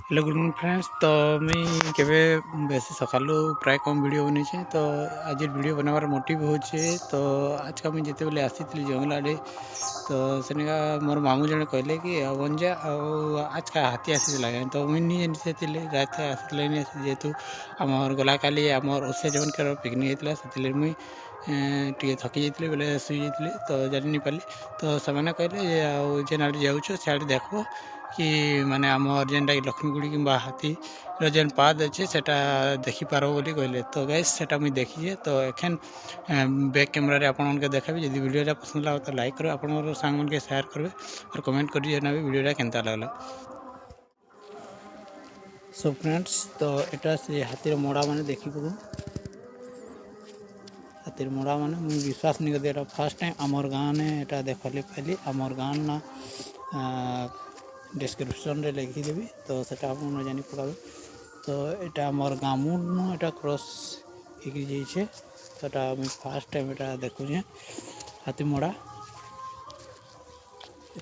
Hello good morning friends. तो मुई केवे बेसी सकालू प्राय कम वीडियो बनी तो आज वीडियो बनावार मोटिव होचे तो आज का मुझे जिते बेले आसी जंगल आड़े तो सेनेका मोर मामू जने कहले कि बंजा आज का हाथी आसी लगे तो मुझे नहीं जानी रात आसी जेहेतु आमर गला काली आमर ओसे जवन कर पिकनिक होता से मुई टे थकी जाइए बोले शुई जाइए तो जानी नहीं पाली तो से कहले जेन आड़े जाऊँ सियाड़े देखो कि माने आमर जेनटा लक्ष्मीगुड़ी कि हाथी जेन पाद अच्छे से देखिपार बोली कहले तो गाइस सेटा मुझे देखीजे तो एखेन बैक कैमरा आपको देखाबी जब वीडियो पसंद लगा तो लाइक करो आप सांग मन के शेयर करेंगे और कमेंट कर जनाबी वीडियो केनता लगला। सो फ्रेंड्स तो एटा से हाथीर मोड़ा मैंने देखी पड़ू हाथीर मोड़ा मैंने मुझे विश्वास नहीं करते फास्ट टाइम आमर गाँव ने एटा देखले पाइली आमर गाँव ना डिस्क्रिप्शन रे लिखिदेवी तो सेटा आप जानी पड़े तो यहाँ आमर गाँव न एटा क्रॉस हो तो मुझे फास्ट टाइम एटा देखुचे हाथी मोड़ा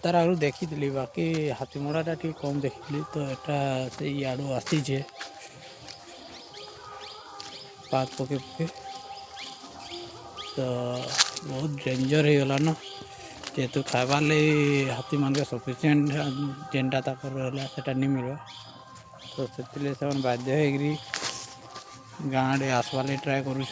तार आगु देखी बाकी हाथी मोड़ाटा टी कम देखी तो यहाँ से इाड़ू आसीचे पात पके पके तो बहुत डेंजर हो गला न जेहेतु खाबार लगे हाथी मान के सफिसीयंट जेनटा से नहीं मिलवा तो से बाध्य गाँव आसवार ट्राए करूँ।